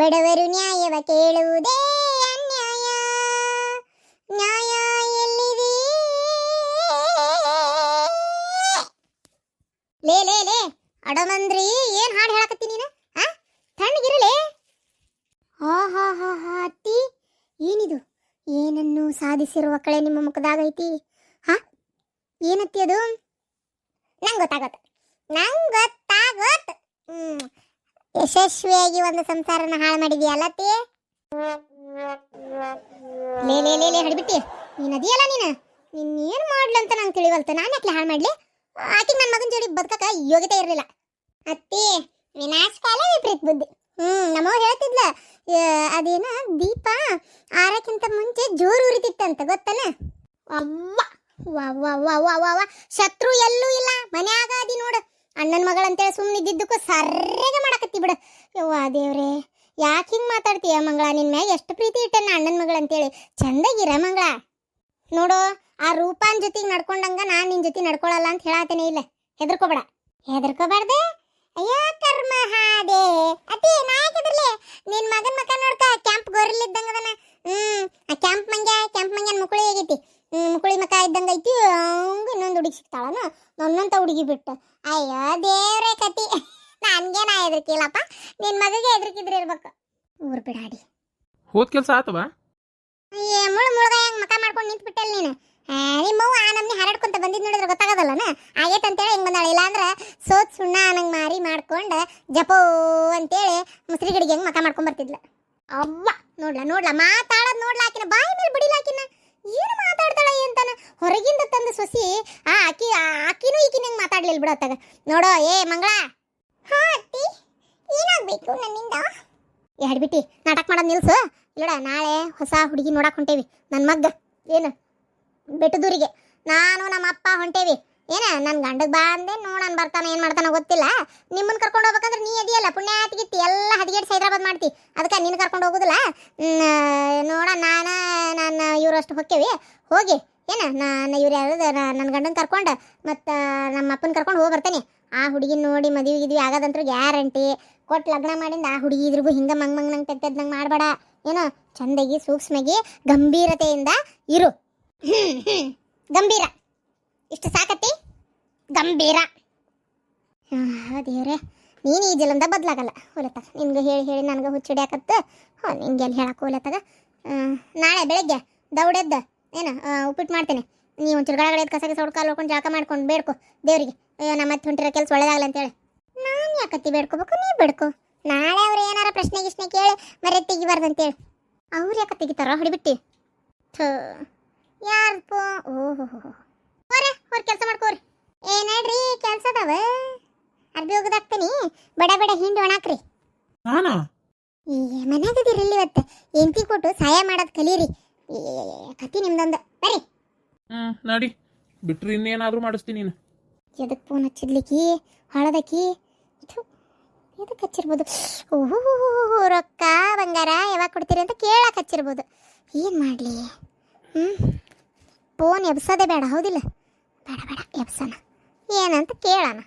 ಬಡವರು ನ್ಯಾಯವ ಕೇಳುವುದೇ ಅನ್ಯಾಯ, ನ್ಯಾಯ ಎಲ್ಲಿದೆ? ಲೇ ಲೇ ಲೇ ಅಡಮಂದ್ರಿ, ಏನ್ ಹಾಡು ಹೇಳಕತ್ತಿ ನೀನು? ತಣ್ಣಗಿರಲೇ. ಅತ್ತಿ, ಏನಿದು? ಏನನ್ನು ಸಾಧಿಸಿರುವ ಕಳೆ ನಿಮ್ಮ ಮುಖದಾಗೈತಿ? ಏನತ್ತಿ ಅದು? ನಂಗೆ ಗೊತ್ತಾಗತ್ತ. ಯಶಸ್ವಿಯಾಗಿ ಒಂದು ಸಂಸಾರನ ಹಾಳು ಮಾಡಿದ್ಯಲ್ಲತ್ತಿ. ಲೇ ಲೇ ಲೇ ಲೇ ಹಡಿಬಿಟ್ಟಿ, ನೀನು ಅದಿಯಲ್ಲ, ನೀನೇನು ಮಾಡ್ಲಂತ ನಂಗೆ ತಿಳಿವಲ್ತ. ನಾನು ಯಾಕೆ ಹಾಳು ಮಾಡ್ಲಿ? ಆಕಿಗೆ ನನ್ನ ಮಗನ ಜೋಡಿ ಬದುಕಕ್ಕ ಯೋಗ್ಯತೆ ಇರಲಿಲ್ಲ. ಅತ್ತಿ, ವಿನಾಶಕಾಲ ವಿಪರೀತ ಬುದ್ಧಿ. ನಮ್ಮವ್ವ ಹೇಳ್ತಿದ್ಲ, ಅದೇನ ದೀಪ ಆರಕ್ಕಿಂತ ಮುಂಚೆ ಜೋರು ಉರಿತಿತ್ತಂತ, ಗೊತ್ತಲ್ಲ? ಅವ್ವ ವಾ ವಾ ವಾ ವಾ ವಾ ವಾ, ಶತ್ರು ಎಲ್ಲೂ ಇಲ್ಲ, ಮನ್ಯಾಗ ಅದಿ ನೋಡು. ಅಣ್ಣನ ಮಗಳಂತೇಳಿ ಸುಮ್ಮನಿದ್ದಕ್ಕೂ ಸರ್ರೆಗೆ ಮಾಡಕತ್ತಿ ಬಿಡು. ಯವ್ವ ದೇವ್ರೆ, ಯಾಕೆ ಹಿಂಗೆ ಮಾತಾಡ್ತೀಯ ಮಂಗಳ? ನಿನ್ನ ಮ್ಯಾಗ ಎಷ್ಟು ಪ್ರೀತಿ ಇಟ್ಟನ ಅಣ್ಣನ ಮಗಳಂತೇಳಿ. ಚಂದಾಗಿರ ಮಂಗಳ. ನೋಡು, ಆ ರೂಪಾನ್ ಜೊತೆಗೆ ನಡ್ಕೊಂಡಂಗ ನಾನು ನಿನ್ನ ಜೊತೆ ನಡ್ಕೊಳಲ್ಲ ಅಂತ ಹೇಳತ್ತೇನೆ. ಇಲ್ಲ, ಹೆದರ್ಕೋಬೇಡ. ಹೆದರ್ಕೋಬಾರ್ದೆ? ಅಯ್ಯೋ ಕರ್ಮ ಹಾದೆ. ಅತಿ ನಾಯಕದ್ರಲ್ಲೇ ನಿನ್ನ ಮಗನ ಮಕ್ಕ ನೋಡ್ಕ, ಕ್ಯಾಂಪ್ ಗೋರಿಲಿದ್ದಂಗ ಅದನ. ಆ ಕ್ಯಾಂಪ್ ಮಂಗ್ಯನ ಮುಕುಳಿ ಆಗೈತಿ. ಮುಕುಳಿ ಮಕ್ಕ ಇದ್ದಂಗ ಐತಿ. ಹಂಗ ಇನ್ನೊಂದು ಹುಡುಗಿ ಸಿಗ್ತಾಳನ, ನನ್ನಂತ ಹುಡುಗಿ ಬಿಟ್ಟು. ಅಯ್ಯೋ ದೇವ್ರೆ ಕತಿ, ನನ್ಗೇನ ಹೆದರ್ಕಿಲ್ಲಪ್ಪ, ನಿನ್ನ ಮಗಗೆ ಹೆದರ್ಕಿದ್ರೆ ಇರ್ಬೇಕು. ಊರ್ ಬಿಡಾಡಿ ಹೋದ್ ಕೆಲಸ ಆತವ. ಮುಳುಗ ಹೆಂಗ್ ಮಕ ಮಾಡ್ಕೊಂಡು ನಿಂತು ಬಿಟ್ಟಲ್ ನೀನು. ನಿಮ್ಮವ್ವ ಆ ನಮ್ನಿ ಹಾರಾಡ್ಕೊಂತ ಬಂದಿದ್ ನೋಡಿದ್ರೆ ಗೊತ್ತಾಗದಲ್ಲನ ಆಗೇಟ್ ಅಂತೇಳಿ ಹೆಂಗ್ ಬಂದಾಳ. ಇಲ್ಲಾಂದ್ರ ಸೋತ್ ಸುಣ್ಣ ನಂಗೆ ಮಾರಿ ಮಾಡ್ಕೊಂಡು ಜಪೋ ಅಂತೇಳಿ ಮುಸ್ರಿ ಗಡಿಗೆ ಹೆಂಗ್ ಮಕ ಮಾಡ್ಕೊಂಡ್ ಬರ್ತಿದ್ಲ. ಅವ್ವ ನೋಡ್ಲಾ ಮಾತಾಡೋದ್ ನೋಡ್ಲಾ, ಆಕಿನ ಬಾಯಿ ಮೇಲೆ ಬಿಡಿಲಾಕಿನ. ಏನು ಮಾತಾಡ್ತಾಳ ಅಂತಾನ ಹೊರಗಿಂದ ತಂದು ಸೊಸಿ. ಆಕಿನೂ ಈಕಿನ ಹೆಂಗ್ ಮಾತಾಡ್ಲಿಲ್ಲ ಬಿಡತ್ತಾಗ. ನೋಡೋ ಏ ಮಂಗಳ. ಅತ್ತಿ, ಏನಾಗ್ಬೇಕು ನನ್ನಿಂದ? ಬಿಟ್ಟಿ ನಾಟಕ ಮಾಡೋದು ನಿಲ್ಸು. ಇಲ್ಲಡ, ನಾಳೆ ಹೊಸ ಹುಡುಗಿ ನೋಡಕ್ ಹೊಂಟೇವಿ. ನನ್ನ ಮಗ್ಗ ಏನು ಬೆಟ್ಟದೂರಿಗೆ ನಾನು ನಮ್ಮ ಅಪ್ಪ ಹೊಂಟೇವಿ. ನನ್ನ ಗಂಡಗೆ ಬಾ ಅಂದೆ, ನೋಡೋಣ ಬರ್ತಾನೆ, ಏನು ಮಾಡ್ತಾನೋ ಗೊತ್ತಿಲ್ಲ. ನಿಮ್ಮನ್ನು ಕರ್ಕೊಂಡು ಹೋಗ್ಬೇಕಂದ್ರೆ ನೀ ಅದಿಯಲ್ಲ ಪುಣ್ಯಾತಿಗಿತ್ತಿ, ಎಲ್ಲ ಹದಿಗೆಟ್ಟು ಹೈದ್ರಾಬಾದ್ ಮಾಡ್ತಿ. ಅದಕ್ಕೆ ನಿನ್ನ ಕರ್ಕೊಂಡು ಹೋಗೋದಿಲ್ಲ. ನೋಡ, ನಾನು ಇವರಷ್ಟು ಹೊಕ್ಕೇವಿ. ಹೋಗಿ ನಾನು ಇವ್ರು ಯಾರು ನನ್ನ ಗಂಡನ ಕರ್ಕೊಂಡು ಮತ್ತು ನಮ್ಮ ಅಪ್ಪನ ಕರ್ಕೊಂಡು ಹೋಗಿ ಬರ್ತೇನೆ. ಆ ಹುಡುಗಿನ ನೋಡಿ ಮದುವೆ ಆಗೋದಂತೂ ಗ್ಯಾರಂಟಿ. ಕೊಟ್ಟು ಲಗ್ನ ಮಾಡಿಂದ ಆ ಹುಡುಗಿ ಇದ್ರಿಗೂ ಹಿಂಗೆ ನಂಗೆ ತೆಗ್ದಂಗೆ ಮಾಡಬೇಡ. ಏನೋ ಚಂದಾಗಿ ಸೂಕ್ಷ್ಮಾಗಿ ಗಂಭೀರತೆಯಿಂದ ಇರು. ಗಂಭೀರ, ಇಷ್ಟು ಸಾಕತ್ತಿ. ಗಂಭೀರ. ದೇವ್ರೆ, ನೀನು ಈ ಜಲಂದ ಬದಲಾಗಲ್ಲ. ಹೋಲತ್ತಾಗ ನಿನ್ಗೆ ಹೇಳಿ ನನಗೆ ಹುಚ್ಚಿಡ್ಯಾಕತ್ತ. ನಿನ್ಗೆಲ್ಲಿ ಹೇಳಕ್ಕೆ ಹೋಲತ್ತಾಗ. ನಾಳೆ ಬೆಳಗ್ಗೆ ದೌಡೆದ್ದ ಉಪ್ಪಿಟ್ಟು ಮಾಡ್ತೇನೆ. ನೀವು ಒಂಚೂರು ಗಳಗಡೆ ಕಸ ಹೊಡ್ಕಾಲು ಹೊಡ್ಕೊಂಡು ಜಾಕ ಮಾಡ್ಕೊಂಡು ಬೇಡ್ಕೊ ದೇವ್ರಿಗೆ. ನಮ್ಮ ಮತ್ತೆ ಹೊಂಟಿರೋ ಕೆಲಸ ಒಳ್ಳೇದಾಗಲ್ಲ ಅಂತೇಳಿ. ನಾನು ಯಾಕತ್ತಿ ಬೇಡ್ಕೋಬೇಕು? ನೀ ಬೇಡ್ಕೊ. ನಾಳೆ ಅವ್ರು ಏನಾರ ಪ್ರಶ್ನೆ ಕೇಳಿ ಮರೆ ತೆಗಿಬಾರ್ದಂತೇಳಿ. ಅವ್ರು ಯಾಕೆ ತೆಗಿತಾರ? ಹೊಡಿಬಿಟ್ಟಿ. ಯಾರಪ್ಪ? ಓಹೋ ಅವ್ರ ಕೆಲಸ ಮಾಡ್ಕೋರಿ. ನೋಡ್ರಿ, ಕೆಲಸ ಅದಾವ. ಅರ್ಬಿ ಹೋಗದಾಗ್ತಾನಿ. ಬಡ ಹಿಂಡಿ ಒಣಾಕ್ರಿ. ಮನ್ಯಾಗದಿರಲಿ ಇವತ್ತು. ಎಂತಿ ಕೊಟ್ಟು ಸಹಾಯ ಮಾಡೋದು ಕಲೀರಿ. ಕತಿ ನಿಮ್ದೊಂದು. ಬರ್ರಿ. ನಡಿ ಬಿಟ್ರಿ, ಇನ್ನೇನಾದ್ರೂ ಮಾಡಿಸ್ತೀನಿ ನೀನು. ಎದಕ್ಕೆ ಫೋನ್ ಹಚ್ಚಿದ್ಲಿಕ್ಕಿ? ಹಾಳದಕ್ಕಿ ಎದಕ್ಕೆ ಹಚ್ಚಿರ್ಬೋದು? ಓಹೋ, ರೊಕ್ಕ ಬಂಗಾರ ಯಾವಾಗ ಕೊಡ್ತೀರಿ ಅಂತ ಕೇಳಕ್ಕೆ ಹಚ್ಚಿರ್ಬೋದು. ಏನು ಮಾಡಲಿ? ಫೋನ್ ಎಬ್ಸೋದೇ ಬೇಡ, ಹೌದಿಲ್ಲ? ಬೇಡ ಎಬ್ಸೋಣ. ಏನಂತ ಕೇಳೋಣ.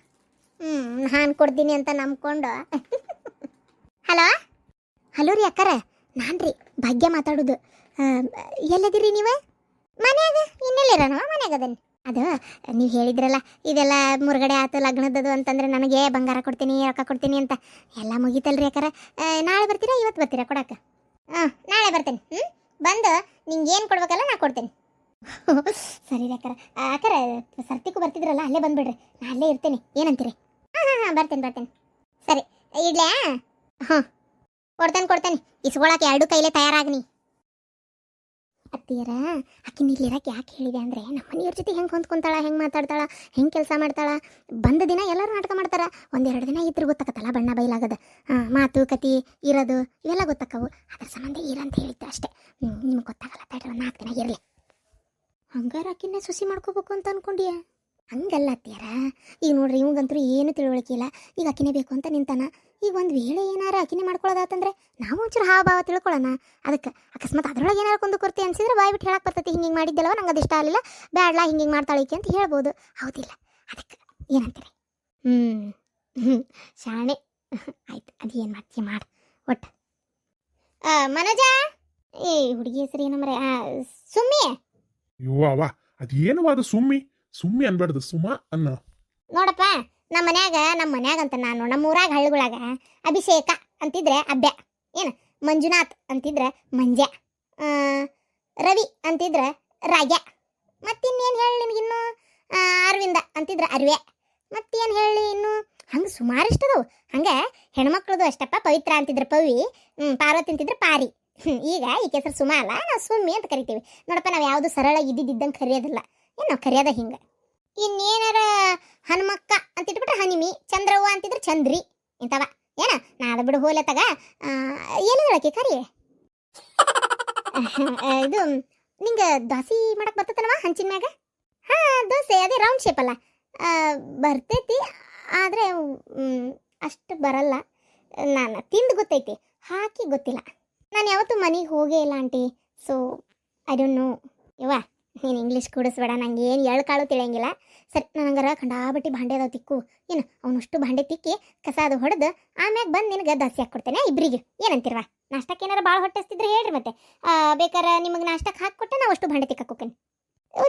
ನಾನು ಕೊಡ್ತೀನಿ ಅಂತ ನಂಬ್ಕೊಂಡು. ಹಲೋ ರೀ ಅಕ್ಕಾರ, ನಾನು ರೀ ಭಾಗ್ಯ ಮಾತಾಡೋದು. ಎಲ್ಲದಿರಿ ನೀವು? ಮನ್ಯಾಗ. ಇನ್ನೆಲ್ಲಿರೋಣವ? ಮನ್ಯಾಗ ಅದನ್ನು. ಅದು ನೀವು ಹೇಳಿದ್ರಲ್ಲ, ಇದೆಲ್ಲ ಮುರುಗಡೆ ಆಯ್ತು ಲಗ್ನದದು ಅಂತಂದ್ರೆ ನನಗೆ ಬಂಗಾರ ಕೊಡ್ತೀನಿ, ರೊಕ್ಕ ಕೊಡ್ತೀನಿ ಅಂತ. ಎಲ್ಲ ಮುಗೀತಲ್ರಿ ಅಕ್ಕಾರ. ನಾಳೆ ಬರ್ತೀರಾ? ಇವತ್ತು ಬರ್ತೀರಾ ಕೊಡಕ್ಕೆ? ನಾಳೆ ಬರ್ತೇನೆ. ಬಂದು ನಿಂಗೆ ಏನು ಕೊಡ್ಬೇಕಲ್ಲ ನಾ ಕೊಡ್ತೇನೆ. ಸರಿ ರೀ ಅಕ್ಕಾರ. ಅಕ್ಕಾರ ಸರ್ತಿಗೂ ಬರ್ತಿದ್ರಲ್ಲ, ಅಲ್ಲೇ ಬಂದುಬಿಡ್ರಿ. ನಾ ಅಲ್ಲೇ ಇರ್ತೇನೆ. ಏನಂತೀರಿ? ಹಾಂ ಬರ್ತೇನೆ. ಸರಿ, ಇಡ್ಲೇ? ಕೊಡ್ತೇನೆ. ಇಸ್ಕೊಳಕ್ಕೆ ಎರಡು ಕೈಲೇ ತಯಾರಾಗ್ನಿ. ಅತ್ತಿಯರ ಆಕಿನ ಇಲ್ಲಿರಕ್ಕೆ ಯಾಕೆ ಹೇಳಿದೆ ಅಂದರೆ, ನಮ್ಮ ಮನೆಯವ್ರ ಜೊತೆ ಹೆಂಗೆ ಹೊಂದ್ಕೊಂತಾಳ, ಹೆಂಗೆ ಮಾತಾಡ್ತಾಳ, ಹೆಂಗೆ ಕೆಲಸ ಮಾಡ್ತಾಳ. ಬಂದ ದಿನ ಎಲ್ಲರೂ ನಾಟಕ ಮಾಡ್ತಾರೆ. ಒಂದೆರಡು ದಿನ ಇದ್ರೆ ಗೊತ್ತಾಗತ್ತಲ್ಲ ಬಣ್ಣ ಬಯಲಾಗದ. ಮಾತು ಕತಿ ಇರೋದು ಇವೆಲ್ಲ ಗೊತ್ತಾಕವು. ಅದ್ರ ಸಂಬಂಧ ಇರಂತ ಹೇಳಿದ್ದೆ ಅಷ್ಟೇ. ನಿಮ್ಗೆ ಗೊತ್ತಾಗಲ್ಲ, ತಡ್ರಿ ಒಂದು 4 ದಿನ ಇರಲಿ. ಹಂಗಾರ ಆಕಿನ ಸೊಸಿ ಮಾಡ್ಕೋಬೇಕು ಅಂತ ಅನ್ಕೊಂಡಿಯ? ಹಂಗಲ್ಲ ಅತ್ತಿಯರ. ಈಗ ನೋಡ್ರಿ, ಇವಂಗಂತೂ ಏನು ತಿಳುವಳಿಕೆ ಇಲ್ಲ. ಈಗ ಆಕಿನೇ ಬೇಕು ಅಂತ ನಿಂತಾನ. ಈಗ ಒಂದು ವೇಳೆ ಏನಾರ ಆಕಿನೇ ಮಾಡ್ಕೊಳ್ಳೋದಾತಂದ್ರೆ ನಾವು ಒಂಚೂರು ಹಾವ ಭಾವ ತಿಳ್ಕೊಳ್ಳೋಣ. ಅದಕ್ಕೆ ಅಕಸ್ಮಾತ್ ಅದ್ರೊಳಗೆ ಏನಾರು ಕೊಂದು ಕೊರ್ತಿ ಅನ್ಸಿದ್ರೆ ಬಾಯ್ ಬಿಟ್ಟು ಹೇಳಕ್ಕೆ ಬರ್ತೈತಿ. ಹಿಂಗೆ ಮಾಡಿದ್ದೆಲ್ಲವ ನಂಗೆ ಅದು ಇಷ್ಟ ಆಗಲಿಲ್ಲ, ಬ್ಯಾಡ್ಲಾ ಹಿಂಗೆ ಮಾಡ್ತಾಳಿಕೆ ಅಂತ ಹೇಳ್ಬೋದು. ಹೌದಿಲ್ಲ? ಅದಕ್ಕೆ ಏನಂತೀರಿ? ಶಾಣೆ. ಆಯ್ತು, ಅದು ಏನು ಮಾಡ್ತೀಯ ಮಾಡು ಒಟ್ಟು. ಮನೋಜ ಏ ಹುಡುಗಿ ಹೆಸರು ಏನಂದ್ರೆ ಸುಮ್ಮಿ ಅಯ್ಯೋ ಅವ ಅದೇನು ಅದು ಸುಮ್ಮಿ ಅನ್ಬಾರ್ದು ಸುಮ ಅನ್ನ. ನೋಡಪ್ಪ ನಮ್ಮ ಮನ್ಯಾಗ ಅಂತ ನಾನು ನಮ್ಮ ಊರಾಗ ಹಳ್ಳಿಗಳಾಗ ಅಭಿಷೇಕ ಅಂತಿದ್ರೆ ಅಭ್ಯ ಏನು ಮಂಜುನಾಥ್ ಅಂತಿದ್ರೆ ಮಂಜ ರವಿ ಅಂತಿದ್ರೆ ರಾಗ್ಯ ಮತ್ತಿನ್ನೇನು ಹೇಳಿ ನಿನಗಿನ್ನು ಅರವಿಂದ ಅಂತಿದ್ರೆ ಅರ್ವೆ ಮತ್ತೇನು ಹೇಳಿ ಇನ್ನು ಹಂಗೆ ಸುಮಾರು ಇಷ್ಟದವು. ಹಂಗೆ ಹೆಣ್ಮಕ್ಳದು ಅಷ್ಟಪ್ಪ ಪವಿತ್ರ ಅಂತಿದ್ರೆ ಪವಿ, ಪಾರ್ವತಿ ಅಂತಿದ್ರೆ ಪಾರಿ. ಈಗ ಈ ಹೆಸರು ಸುಮ ಅಲ್ಲ, ನಾವು ಸುಮ್ಮಿ ಅಂತ ಕರಿತೀವಿ. ನೋಡಪ್ಪ ನಾವು ಯಾವುದು ಸರಳ ಇದ್ದಿದ್ದಂಗೆ ಕರೆಯೋದಿಲ್ಲ, ಏನು ನಾವು ಕರೆಯೋದ ಹಿಂಗೆ. ಇನ್ನೇನಾರ ಹನುಮಕ್ಕ ಅಂತಿಟ್ಬಿಟ್ರೆ ಹನಿಮಿ, ಚಂದ್ರವ್ವ ಅಂತಿದ್ರೆ ಚಂದ್ರಿ ಇಂಥವ ಏನ ನಾ ಅದ ಬಿಡು ಹೋಲೆ ತಗ. ಏನು ಹೇಳಕ್ಕೆ ಕರಿ ಇದು ನಿಂಗೆ ದೋಸೆ ಮಾಡಕ್ ಬರ್ತತನವ ಹಂಚಿನ ಮ್ಯಾಗ? ದೋಸೆ ಅದೇ ರೌಂಡ್ ಶೇಪ್ ಅಲ್ಲ, ಬರ್ತೈತಿ ಆದರೆ ಅಷ್ಟು ಬರಲ್ಲ. ನಾನು ತಿಂದು ಗೊತ್ತೈತಿ, ಹಾಕಿ ಗೊತ್ತಿಲ್ಲ. ನಾನು ಯಾವತ್ತೂ ಮನೆಗೆ ಹೋಗೇ ಇಲ್ಲ aunty, so I don't know. ಯವ್ವ ನೀನು ಇಂಗ್ಲೀಷ್ ಕೂಡಿಸ್ಬೇಡ, ನಂಗೆ ಏನು ಎಳ್ಕಾಳು ತಿಳಿಯಂಗಿಲ್ಲ. ಸರಿ ನನಗರ ಖಂಡಾಬಟ್ಟಿ ಭಾಂಡೆ ಅದಾವ ತಿಕ್ಕು, ಏನು ಅವನಷ್ಟು ಭಾಂಡೆ ತಿಕ್ಕಿ ಕಸ ಅದು ಹೊಡೆದು ಆಮ್ಯಾಗ ಬಂದು ನಿನಗೆ ದೋಸೆ ಹಾಕ್ಕೊಡ್ತೇನೆ ಇಬ್ಬರಿಗೆ. ಏನಂತಿರ್ವಾ? ನಾಷ್ಟಕ್ಕೆ ಏನಾರು ಭಾಳ ಹೊಟ್ಟೆಸ್ತಿದ್ರೆ ಹೇಳ್ರಿ, ಮತ್ತೆ ಬೇಕಾರೆ ನಿಮಗೆ ನಾಷ್ಟಕ್ಕೆ ಹಾಕಿಕೊಟ್ಟೆ ನಾವು ಅಷ್ಟು ಭಾಂಡೆ ತಿಕ್ಕಕ್ಕೆ ಹೋಗ್ತೇನೆ.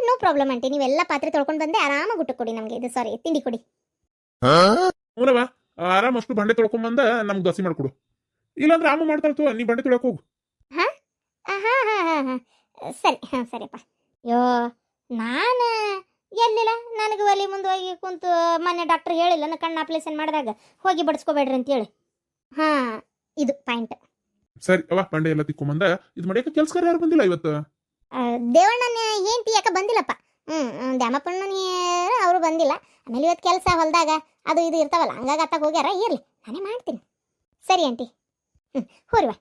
ನೋ ಪ್ರಾಬ್ಲಮ್ ಆಂಟಿ, ನೀವೆಲ್ಲ ಪಾತ್ರೆ ತೊಳ್ಕೊಂಡು ಬಂದೆ ಆರಾಮಾಗಿ ಊಟ ಕೊಡಿ ನಮಗೆ, ಇದು ಸಾರಿ ತಿಂಡಿ ಕೊಡಿ. ಹ್ಞೂನವ ಆರಾಮ್ ಅಷ್ಟು ಬಂಡೆ ತೊಳ್ಕೊಂಬಂದ ನಮ್ಗೆ ದೋಸೆ ಮಾಡ್ಕೊಡು. ಇಲ್ಲಾಂದ್ರೆ ಆಮ ಮಾಡ್ತಾಳ್ತು, ನೀ ಬಂಡೆ ತೊಳಕ್ ಹೋಗು. ಹಾಂ ಸರಿ, ಸರಿಯಪ್ಪ. ಯೋ ನಾನು ಎಲ್ಲಿಲ್ಲ, ನನಗೆ ಒಲಿ ಮುಂದೆ ಹೋಗಿ ಕುಂತು ಮೊನ್ನೆ ಡಾಕ್ಟರ್ ಹೇಳಿಲ್ಲ ನನ್ನ ಕಣ್ಣು ಆಪ್ರೇಷನ್ ಮಾಡಿದಾಗ ಹೋಗಿ ಬಡಿಸ್ಕೋಬೇಡ್ರಿ ಅಂತೇಳಿ. ಹಾಂ ಇದು ಪಾಯಿಂಟ್. ಸರಿ ಅವ ಬಂಡೆ ಎಲ್ಲ ತಿಕ್ಕೊಂಬಂದ ಇದು ಮಾಡ್ಯಾಕ ಕೆಲ್ಸಗಾರ ಯಾರು ಬಂದಿಲ್ಲ ಇವತ್ತು? ದೇವಣ್ಣನ ಹೆಂಡತಿ ಯಾಕೆ ಬಂದಿಲ್ಲಪ್ಪ. ದ್ಯಾಮಪ್ಪಣ್ಣನ ಅವರು ಬಂದಿಲ್ಲ. ಆಮೇಲೆ ಇವತ್ತು ಕೆಲಸ ಹೊಲದಾಗ ಅದು ಇದು ಇರ್ತಾವಲ್ಲ, ಹಂಗಾಗಿ ಅತ್ತಾಗ ಹೋಗ್ಯಾರ. ಇರಲಿ ನಾನೇ ಮಾಡ್ತೀನಿ. ಸರಿ ಆಂಟಿ. ಹೋರಿವ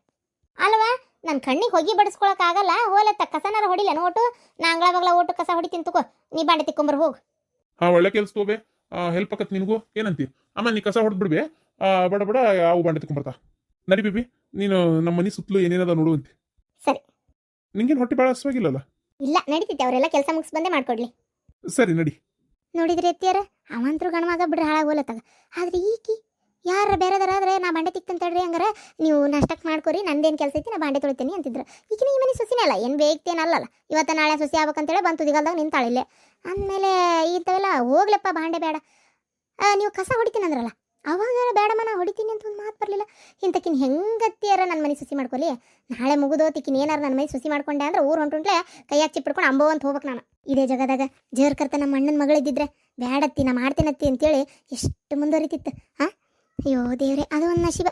ಅಲ್ವಾ, ನನ್ನ ಕಣ್ಣಿಗೆ ಹೊಗೆ ಬಡಿಸ್ಕೊಳಕ್ಕಾಗಲ್ಲ. ಹೋಲತ್ತ ಕಸನಾರ ಹೊಡಿಲ್ಲ ನೋಟು, ನಾ ಅಂಗಳ ಬಗ್ಲ ಓಟು ಕಸ ಹೊಡಿತೀನಿ ತುಕೋ, ನೀ ಬಾಂಡೆ ತಿಕ್ಕೊಂಬರ್ ಹೋಗು. ಒಳ್ಳೆ ಕೆಲ್ಸ ತಗೋಬೆ, ಹೆಲ್ಪ್ ಆಕತ್ ನಿನಗೂ. ಏನಂತಿ ಅಮ್ಮ, ನೀ ಕಸ ಹೊಡೆದ್ ಬಿಡ್ಬೆ, ಬಡ ಬಡ ಅವು ಬಾಂಡೆ ತಿಕ್ಕೊಂಬರ್ತಾ. ನಡಿ ಬಿಬಿ, ನೀನು ನಮ್ಮ ಮನೆ ಸುತ್ತಲೂ ಏನೇನದ ನೋಡುವಂತಿ. ಸರಿ. ನಿಂಗೇನು ಹೊಟ್ಟೆ ಭಾಳ ಹಸುವಾಗಿಲ್ಲಲ್ಲ? ಇಲ್ಲ ನಡೀತೈತೆ, ಅವರೆಲ್ಲ ಕೆಲಸ ಮುಗಿಸ್ ಬಂದೇ ಮಾಡ್ಕೊಡ್ಲಿ. ಸರಿ ನಡಿ. ನೋಡಿದ್ರಿ ಎತ್ತಿಯಾರ ಅವಂತರು ಗಣಮಗ ಬಿಡ್ರಿ ಹಾಳಾಗಿ ಹೋಲತ್ತಾಗ. ಆದ್ರೆ ಈಕಿ ಯಾರ ಬೇರೆದಾರಾದ್ರೆ ನಾ ಬಾಂಡೆ ತಿಕ್ತಂತೇಳ್ರಿ, ಹಂಗಾರ ನೀವು ನಾಷ್ಟಕ್ಕೆ ಮಾಡ್ಕೊರಿ, ನಂದೇನು ಕೆಲಸ ಐತಿ ನಾ ಬಾಂಡೆ ತೊಳಿತೀನಿ ಅಂತಿದ್ರು. ಈಗಿನ ಈ ಮನೆ ಸೊಸಿನೇ ಅಲ್ಲ, ಏನು ಬೇಯ್ತೇನಲ್ಲ, ಇವತ್ತು ನಾಳೆ ಸೊಸಿ ಆಗ್ಬೇಕಂತೇಳಿ ಬಂತು ದಿಗಲ್ದಾಗ ನಿಂತಾಳಿಲ್ಲೇ. ಅಂದಮೇಲೆ ಇಂಥವೆಲ್ಲ ಹೋಗ್ಲಪ್ಪ ಬಾಂಡೆ ಬೇಡ, ನೀವು ಕಸ ಹೊಡಿತೀನಿ ಅಂದ್ರಲ್ಲ ಅವಾಗ ಬೇಡಮ್ಮ ನಾ ಹೊಡಿತೀನಿ ಅಂತ ಒಂದು ಮಾತು ಬರಲಿಲ್ಲ. ಇಂತಕಿನ ಹೆಂಗತ್ತಿಯಾರ ನನ್ನ ಮನೆ ಸೊಸಿ ಮಾಡ್ಕೊಲಿ. ನಾಳೆ ಮುಗಿದೋತಿಕಿನ ಏನಾರು ನನ್ನ ಮನೆ ಸೊಸಿ ಮಾಡ್ಕೊಂಡೆ ಅಂದ್ರೆ ಊರು ಹೊಂಟುಂಟ್ಲೆ ಕೈಯಾಗ ಚಿಪ್ಪಿಡ್ಕೊಂಡು ಅಂಬೋ ಅಂತ ಹೋಗ್ಬೇಕು ನಾನು. ಇದೇ ಜಗದಾಗ ಜೇರ್ಕರ್ತ ನಮ್ಮ ಅಣ್ಣನ ಮಗಳಿದ್ದಿದ್ರೆ ಬೇಡತ್ತಿ ನಾ ಮಾಡ್ತೀನತ್ತಿ ಅಂತೇಳಿ ಎಷ್ಟು ಮುಂದುವರಿತಿತ್ತು. ಹಾಂ ಅಯ್ಯೋ ದೇವ್ರೆ, ಅದು ಒಂದು ನಶೀಬ.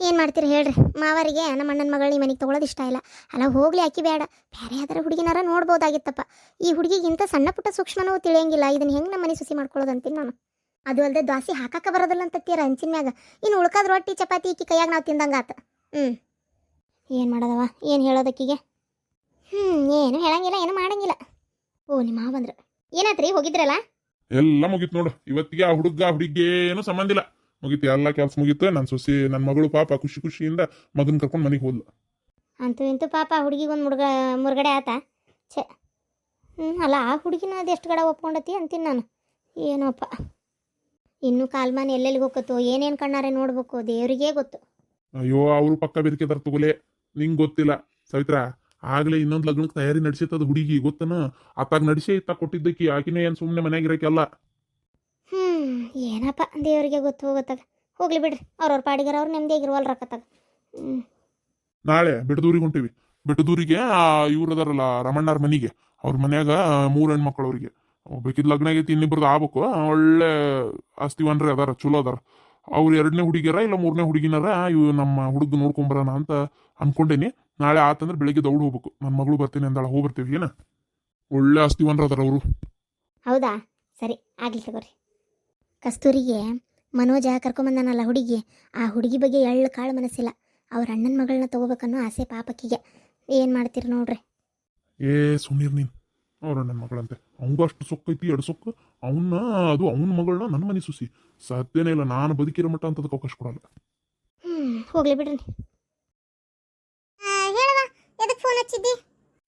ಏನು ಮಾಡ್ತೀರಿ ಹೇಳ್ರಿ, ಮಾವರಿಗೆ ನಮ್ಮ ಅಣ್ಣನ ಮಗಳನ್ನ ಮನೆಗೆ ತೊಗೊಳೋದು ಇಷ್ಟ ಇಲ್ಲ. ಅಲ್ಲ ಹೋಗ್ಲಿ ಆಕಿ ಬೇಡ, ಬೇರೆ ಯಾವ್ದಾರ ಹುಡುಗಿನಾರ ನೋಡ್ಬೋದಾಗಿತ್ತಪ್ಪ. ಈ ಹುಡುಗಿಗಿಂತ ಸಣ್ಣ ಪುಟ್ಟ ಸೂಕ್ಷ್ಮನೂ ತಿಳಿಯಂಗಿಲ್ಲ, ಇದನ್ನು ಹೆಂಗೆ ನಮ್ಮ ಮನೆ ಸೊಸಿ ಮಾಡ್ಕೊಳ್ಳೋದು ಅಂತೀನಿ ನಾನು. ಅದು ಅಲ್ಲದೆ ದೋಸೆ ಹಾಕಕ್ಕೆ ಬರೋದಿಲ್ಲ ಅಂತ ತೀರ ಹಂಚಿನ ಮ್ಯಾಗ, ಇನ್ನು ಉಳ್ಕಾದ ರೊಟ್ಟಿ ಚಪಾತಿ ಈಕಿ ಕೈಯಾಗ ನಾವು ತಿಂದಂಗೆ ಆತ. ಏನು ಮಾಡೋದವ, ಏನು ಹೇಳೋದಕ್ಕಿಗೆ? ಏನು ಹೇಳಂಗಿಲ್ಲ, ಏನು ಮಾಡಂಗಿಲ್ಲ. ಓ ನಿಮ್ಮ ಮಾವ ಬಂದ್ರು, ಏನಾತ್ರಿ ಹೋಗಿದ್ರಲ್ಲ? ಎಲ್ಲ ಮುಗೀತು ನೋಡು ಇವತ್ತಿಗೆ. ಆ ಹುಡುಗಿ ಏನು ಸಂಬಂಧ ಇಲ್ಲ, ಮುಗೀತು ಎಲ್ಲ ಕೆಲಸ ಮುಗೀತು. ನನ್ನ ಸೊಸಿ ನನ್ನ ಮಗಳು ಪಾಪ ಖುಷಿ ಖುಷಿಯಿಂದ ಮಗನ ಕರ್ಕೊಂಡು ಮನೆಗೆ ಹೋದ್ಲು. ಅಂತೂ ಇಂತೂ ಪಾಪ ಹುಡುಗಿಗೊಂದು ಮುರುಗಡೆ ಆತ. ಛೇ ಅಲ್ಲ, ಆ ಹುಡುಗಿನ ಅದೆಷ್ಟು ಗಡ ಒಪ್ಕೊಂಡತಿ ಅಂತೀನಿ ನಾನು. ಏನೋಪ್ಪ, ಇನ್ನೂ ಕಾಲ್ಮಾನ ಎಲ್ಲೆಲ್ಲಿಗೆ ಹೋಗತ್ತೋ, ಏನೇನು ಕಣ್ಣಾರೆ ನೋಡ್ಬೇಕು ದೇವ್ರಿಗೇ ಗೊತ್ತು. ಅಯ್ಯೋ ಅವರು ಪಕ್ಕ ಬೆದಕಿದಾರ ತಗೊಲೆ, ನಿಂಗೆ ಗೊತ್ತಿಲ್ಲ ಸವಿತ್ರ. ಆಗ್ಲೇ ಇನ್ನೊಂದು ಲಗ್ನಕ್ಕೆ ತಯಾರಿ ನಡೆಸಿತ್ತದ ಹುಡುಗಿ ಗೊತ್ತನ. ಅತ್ತಾಗ ನಡೆಸೇ ಇತ್ತ ಕೊಟ್ಟಿದ್ದಕ್ಕಿ, ಆಕಿನೇ ಏನು ಸುಮ್ಮನೆ ಮನ್ಯಾಗಿರಕ್ಕೆಲ್ಲ. ಏನಪ್ಪ ದೇವ್ರಿಗೆ ಗೊತ್ತು, ಹೋಗತ್ತಾಗ ಹೋಗ್ಲಿ ಬಿಡ್ರಿ, ಅವ್ರವ್ರ ಪಾಡಿಗಾರ ಅವ್ರು ನೆಮ್ಮದಿಯಾಗಿರುವಲ್ರಕ್ಕತ್ತಾಗ. ನಾಳೆ ಬಿಡದೂರಿಗೆ ಹೊಂಟಿವಿ. ಬಿಡದೂರಿಗೆ ಇವ್ರು ಅದಾರಲ್ಲ ರಮಣ್ಣಾರ ಮನೆಗೆ, ಅವ್ರ ಮನ್ಯಾಗ 3 ಹೆಣ್ಮಕ್ಳು ಅವ್ರಿಗೆ. ಬೇಕಿದ್ ಲಗ್ನ ಆಗೈತಿ, ಇನ್ನಿಬ್ರದ್ದು ಆಗ್ಬೇಕು. ಒಳ್ಳೆ ಆಸ್ತಿವನ್ರಿ ಅದಾರ, ಚಲೋ ಅದಾರ. ಅವ್ರು 2ನೇ ಹುಡುಗಿಯರ ಇಲ್ಲ 3ನೇ ಹುಡುಗಿನಾರ ಇವು ನಮ್ಮ ಹುಡುಗ ನೋಡ್ಕೊಂಬರೋಣ ಅಂತ ಅನ್ಕೊಂಡೇನಿ. ನಾಳೆ ಆತಂದ್ರೆ ಬೆಳಿಗ್ಗೆ ದೌಡ್ ಹೋಗ್ಬೇಕು. ನನ್ನ ಮಗಳು ಬರ್ತೀನಿ ಅಂದಾಳ, ಹೋಗ್ಬರ್ತೀವಿ. ಏನ ಒಳ್ಳೆ ಆಸ್ತಿವನ್ರ ಅದಾರ ಅವರು. ಹೌದಾ, ಸರಿ ಆಗ್ಲಿ ತಗೋರಿ. ಕಸ್ತೂರಿಗೆ ಮನೋಜ ಕರ್ಕೊಂಬಂದಾನಲ್ಲ ಹುಡುಗಿ, ಆ ಹುಡುಗಿ ಬಗ್ಗೆ ಎಳ್ಳು ಕಾಳು ಮನಸ್ಸಿಲ್ಲ. ಅವ್ರ ಅಣ್ಣನ ಮಗಳನ್ನ ತಗೋಬೇಕನ್ನೋ ಆಸೆ ಪಾಪಕ್ಕಿಗೆ. ಏನು ಮಾಡ್ತೀರಿ ನೋಡ್ರಿ. ಸುನೀರ್ ನೀನ್ ಅವ್ರ ನನ್ನ ಮಗಳಂತೆ, ಅವಂಗೂ ಅಷ್ಟು ಸೊಕ್ಕೈತಿ, 2 ಸೊಕ್ಕ. ಅದು ಅವನ ಮಗಳನ್ನ ನನ್ನ ಮನೆ ಸುಸಿ ಸಾಧ್ಯನೇ ಇಲ್ಲ. ನಾನು ಬದುಕಿರೋ ಮಟ್ಟ ಅಂತ ಅದಕ್ಕೆ ಅವಕಾಶ ಕೊಡಲ್ಲ. ಹೋಗ್ಲಿ ಬಿಡ್ರಿ. ಹೇಳವ, ಎದಕ್ಕೆ ಫೋನ್ ಹಚ್ಚಿದ್ದಿ?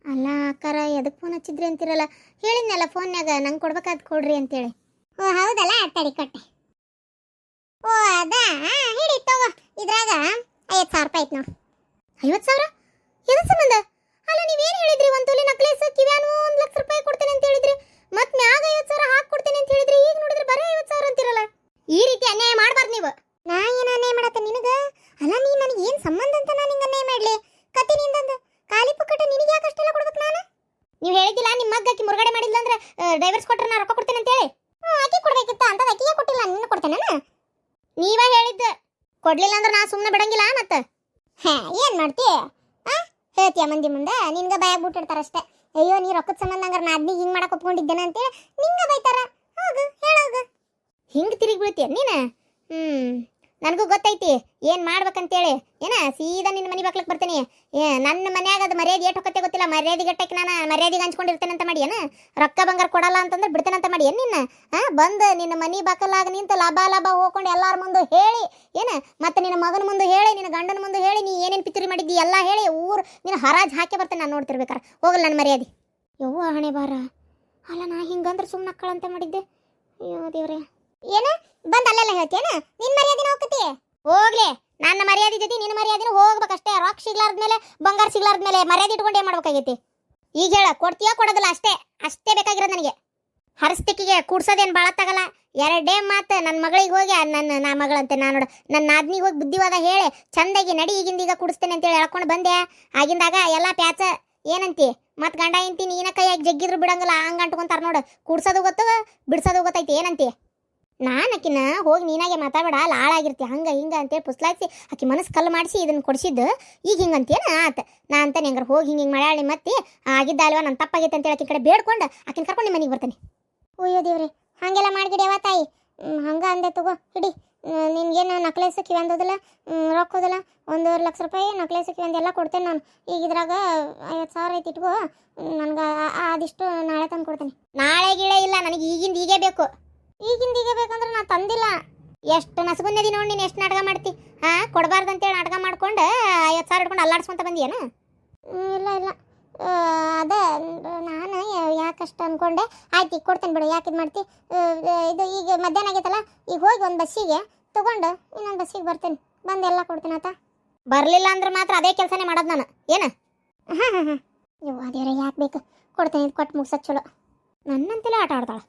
ಅಲ್ಲ ಅಕ್ಕಾರ, ಎದಕ್ಕೆ ಫೋನ್ ಹಚ್ಚಿದ್ರಿ ಅಂತಿರಲ್ಲ, ಹೇಳಿದ್ನಲ್ಲ ಫೋನ್ಯಾಗ ನಂಗೆ ಕೊಡ್ಬೇಕಾದ್ ಕೊಡ್ರಿ ಅಂತೇಳಿ. ಓ ಹೌದಲ್ಲ, ತಡಿ ಕೊಟ್ಟೆ. ಓ ಅದಾ, ಹಿಡಿ ತಗೋ. ಇದ್ರಾಗ 50,000 ರೂಪಾಯಿ ಐತೆ ನೋಡು. 50,000 ಎದಕ್ ಸಂಬಂಧ? ಅಲ್ಲ ನೀವೇನ್ ಹೇಳಿದ್ರಿ, ಒಂದ್ ತೊಲಿ ನಕ್ಲೇಸ್ ಕಿವ್ಯಾನು 1,00,000 ರೂಪಾಯಿ ಕೊಡ್ತೇನೆ ಅಂತ ಹೇಳಿದ್ರಿ, ಮತ್ ಮ್ಯಾಗ 50,000 ಹಾಕಿ ಕೊಡ್ತೇನೆ ಅಂತ ಹೇಳಿದ್ರಿ, ಈಗ ನೋಡಿದ್ರೆ ಬರೀ 50,000 ಅಂತಿರಲ್ಲ. ಈ ರೀತಿ ಅನ್ಯಾಯ ಮಾಡಬಾರ್ದು ನೀವು. ನಾ ಏನ್ ಅನ್ಯಾಯ ಮಾಡತ್ತ ನಿನಗ? ಅಲ್ಲ ನೀ ನನಗೆ ಏನ್ ಸಂಬಂಧ ಅಂತ ನಾನು ನಿಂಗೆ ಅನ್ಯಾಯ ಮಾಡ್ಲಿ? ಕತ್ತಿ ನಿಂದಂದ ಖಾಲಿ ಪುಕ್ಕಟ ನಿನಗೆ ಯಾಕೆ ಅಷ್ಟೆಲ್ಲ ಕೊಡ್ಬೇಕು ನಾನು? ನೀವು ಹೇಳಿದ್ದಿಲ್ಲ ನಿಮ್ಮ ಮಗ್ಗಕ್ಕೆ ಮುರುಗಡೆ ಮಾಡಿಲ್ಲ ಅಂದ್ರೆ ಡೈವರ್ಸ್ ಕೊಟ್ರೆ ನಾ ರೊಕ್ಕ ಕೊಡ್ತೇನೆ ಅಂತ ಹೇಳಿ. ಆಕೆ ಕೊಡ್ಬೇಕಿತ್ತ ಅಂತ ಆಕೆಗೆ ಕೊಟ್ಟಿಲ್ಲ, ನಿನ್ನ ಕೊಡ್ತೇನೆ ನಾನು. ನೀವೇ ಹೇಳಿದ್ದ, ಕೊಡ್ಲಿಲ್ಲ ಅಂದ್ರೆ ನಾ ಸುಮ್ಮನೆ ಬಿಡಂಗಿಲ್ಲ. ಮತ್ತೆ ಏನ್ ಮಾಡ್ತಿ? ಹೇಳ್ತೀಯ ಮಂದಿ ಮುಂದೆ, ನಿನ್ಗ ಬಾಯಾಗ ಬಿಟ್ಟಿರ್ತಾರಷ್ಟೇ. ಅಯ್ಯೋ ನೀ ರೊಕ್ಕದ ಸಂಬಂಧ ಹಂಗಾರೆ ನಾ ಅದ್ನಿಗೆ ಹಿಂಗೆ ಮಾಡಕ್ಕೆ ಒಪ್ಕೊಂಡಿದ್ದೇನೆ ಅಂತೇಳಿ ನಿಂಗ ಬೈತಾರ. ಹೋಗು ಹೇಳೋಗು. ಹಿಂಗೆ ತಿರುಗಿ ಬೀಳ್ತೀಯ ನೀನು? ನನಗೂ ಗೊತ್ತೈತಿ ಏನು ಮಾಡ್ಬೇಕಂತೇಳಿ. ಏನ ಸೀದಾ ನಿನ್ನ ಮನೆ ಬಾಕ್ಲಕ್ಕೆ ಬರ್ತೀನಿ. ನನ್ನ ಮನ್ಯಾಗ ಅದು ಮರ್ಯಾದೆ ಏಟ್ ಹೊಕ್ಕತ್ತೆ ಗೊತ್ತಿಲ್ಲ. ಮರ್ಯಾದೆ ಗಟ್ಟಕ್ಕೆ ನಾನು ಮರ್ಯಾದೆಗೆ ಹಂಚ್ಕೊಂಡಿರ್ತೇನೆ ಅಂತ ಮಾಡಿ ಏನ? ರೊಕ್ಕ ಬಂಗಾರ ಕೊಡಲ್ಲ ಅಂತಂದ್ರೆ ಬಿಡ್ತೇನೆ ಅಂತ ಮಾಡಿ ಏನು ನಿನ್ನ? ಬಂದು ನಿನ್ನ ಮನೆ ಬಾಕಲಾಗ ನಿಂತು ಲಾಭ ಹೋಗ್ಕೊಂಡು ಎಲ್ಲಾರ ಮುಂದೆ ಹೇಳಿ ಏನ, ಮತ್ತೆ ನಿನ್ನ ಮಗನ ಮುಂದೆ ಹೇಳಿ, ನಿನ್ನ ಗಂಡನ ಮುಂದೆ ಹೇಳಿ, ನೀ ಏನೇನು ಪಿತೂರಿ ಮಾಡಿದ್ದಿ ಎಲ್ಲ ಹೇಳಿ ನಿನ್ನ ಹರಾಜ್ ಹಾಕಿ ಬರ್ತೇನೆ ನಾನು ನೋಡ್ತಿರ್ಬೇಕಾರೆ. ಹೋಗಲ್ಲ ನನ್ನ ಮರ್ಯಾದೆ. ಯವ್ವ ಹಣೆ ಬಾರ. ಅಲ್ಲ ನಾ ಹಿಂಗಂದ್ರೆ ಸುಮ್ಮನೆ ಅಕ್ಕಳಂತ ಮಾಡಿದ್ದೆ. ಅಯ್ಯೋ ದೇವ್ರೆ. ಏನ ಬಂದು ಅಲ್ಲೆಲ್ಲ ಹೇಳ್ತೇನ? ನಿನ್ನ ಮರ್ಯಾದಿನ ಹೋಗ್ತಿ? ಹೋಗ್ಲಿ, ನನ್ನ ಮರ್ಯಾದೆ ಜೊತೆ ನಿನ್ನ ಮರ್ಯಾದಿನ ಹೋಗ್ಬೇಕಷ್ಟೇ. ರೊಕ್ಕ ಸಿಗ್ಲಾರ್ದ್ಮೇಲೆ ಬಂಗಾರ ಸಿಗ್ಲಾರ್ದ್ಮೇಲೆ ಮರ್ಯಾದೆ ಇಟ್ಕೊಂಡು ಏನು ಮಾಡ್ಬೇಕಾಗೈತಿ? ಈಗ ಹೇಳ, ಕೊಡ್ತೀಯೋ ಕೊಡೋದಿಲ್ಲ? ಅಷ್ಟೇ ಬೇಕಾಗಿರೋದು ನನಗೆ. ಹರಸ್ತಿಕ್ಕಿಗೆ ಕೂಡ್ಸೋದೇನು ಭಾಳ ತಗಲ್ಲ. 2 ಮಾತು ನನ್ನ ಮಗಳಿಗೆ ಹೋಗಿ ನಾ ಮಗಳಂತೆ ನಾನು ನೋಡು ನನ್ನ ನಾದ್ನಿಗೆ ಹೋಗಿ ಬುದ್ಧಿವಾದ ಹೇಳಿ ಚಂದಾಗಿ ನಡಿ ಈಗಿಂದೀಗ ಕೂಡಿಸ್ತೇನೆ ಅಂತೇಳಿ ಹೇಳ್ಕೊಂಡು ಬಂದೆ. ಆಗಿಂದಾಗ ಎಲ್ಲ ಪ್ಯಾಚ ಏನಂತಿ? ಮತ್ತು ಗಂಡ ಇಂತಿ ನೀನ ಕೈಯಾಗಿ ಜಗ್ಗಿದ್ರು ಬಿಡಂಗಿಲ್ಲ, ಹಂಗೆ ಅಂಟ್ಕೊಂತಾರ ನೋಡು. ಕೂಡ್ಸೋದು ಗೊತ್ತು, ಬಿಡ್ಸೋದು ಗೊತ್ತೈತಿ. ಏನಂತಿ? ಆಕಿನ ಹೋಗಿ ನೀನಾಗೆ ಮಾತಾಡಬೇಡ, ಲಾಳಾಗಿರ್ತಿ ಹಂಗೆ ಹಿಂಗೆ ಅಂತೇಳಿ ಪುಸ್ಲಾಕ್ಸಿ ಆಕಿ ಮನಸ್ಸು ಕಲ್ಲು ಮಾಡಿಸಿ ಇದನ್ನು ಕೊಡಿಸಿದ್ದು. ಈಗ ಹಿಂಗಂತೇನ ಆತ ನಾ ಅಂತಾನೆ ಹಂಗಾರೆ ಹೋಗಿ ಹಿಂಗೆ ಮಳಾಳಿ ಮತ್ತೆ ಆಗಿದ್ದ ಅಲ್ವಾ ನನ್ನ ತಪ್ಪಾಗೈತೆ ಅಂತೇಳಿ ಆಕಿನ ಕಡೆ ಬೇಡ್ಕೊಂಡು ಆಕಿನ ಕರ್ಕೊಂಡು ನಿಮ್ಮ ಮನೆಗೆ ಬರ್ತಾನೆ. ಅಯ್ಯೋ ದೇವ್ರಿ, ಹಾಗೆಲ್ಲ ಮಾಡ್ಗಿಡ್ಯಾವ ತಾಯಿ? ಹಂಗೆ ಅಂದೆ ತಗೋ ಹಿಡಿ. ನಿನ್ಗೇನು ನಕ್ಲೇಸ್ ಕಿವಂದೋದಿಲ್ಲ, ರೊಕ್ಕೋದಿಲ್ಲ. 1.5 ಲಕ್ಷ ರೂಪಾಯಿ ನಕ್ಲೇಸ್ ಕಿವಂದು ಎಲ್ಲ ಕೊಡ್ತೇನೆ ನಾನು. ಈಗ ಇದ್ರಾಗ 50,000 ಐತಿ ಇಟ್ಕೋ. ನನಗೆ ಅದಿಷ್ಟು ನಾಳೆ ತಂದು ಕೊಡ್ತೇನೆ. ನಾಳೆ ಗಿಳೆ ಇಲ್ಲ, ನನಗೆ ಈಗಿಂದ ಈಗೇ ಬೇಕು. ಈಗಿಂದ ಈಗ ಬೇಕಂದ್ರೆ ನಾ ತಂದಿಲ್ಲ. ಎಷ್ಟು ನಸಗುನ್ನದಿ ನೋಡಿ ನೀನು, ಎಷ್ಟು ನಾಟಕ ಮಾಡ್ತಿ? ಕೊಡಬಾರ್ದಂತೇಳಿ ನಾಟಕ ಮಾಡ್ಕೊಂಡು 50,000 ಇಟ್ಕೊಂಡು ಅಲ್ಲಾಡ್ಸ್ಕೊಂತ ಬಂದಿಯೇನು? ಇಲ್ಲ ಅದೇ ನಾನು ಯಾಕಷ್ಟು ಅನ್ಕೊಂಡೆ. ಆಯ್ತು ಈಗ ಕೊಡ್ತೇನೆ ಬಿಡು, ಯಾಕೆ ಇದು ಮಾಡ್ತಿ? ಇದು ಈಗ ಮಧ್ಯಾಹ್ನ ಆಗೈತಲ್ಲ, ಈಗ ಹೋಗಿ ಒಂದು ಬಸ್ಸಿಗೆ ತೊಗೊಂಡು ಇನ್ನೊಂದು ಬಸ್ಸಿಗೆ ಬರ್ತೇನೆ. ಬಂದು ಎಲ್ಲ ಕೊಡ್ತೀನಿ ಆತ. ಬರಲಿಲ್ಲ ಅಂದ್ರೆ ಮಾತ್ರ ಅದೇ ಕೆಲಸನೇ ಮಾಡೋದು ನಾನು. ಏನು? ಹಾಂ ಇವ್ ಅದೇವ್ರೆ ಯಾಕೆ ಬೇಕು? ಕೊಡ್ತೇನೆ, ಇದು ಕೊಟ್ಟು ಮುಗ್ಸೋದು ಚಲೋ. ನನ್ನಂತೆಲ್ಲ ಆಟ ಆಡ್ತಾಳೆ.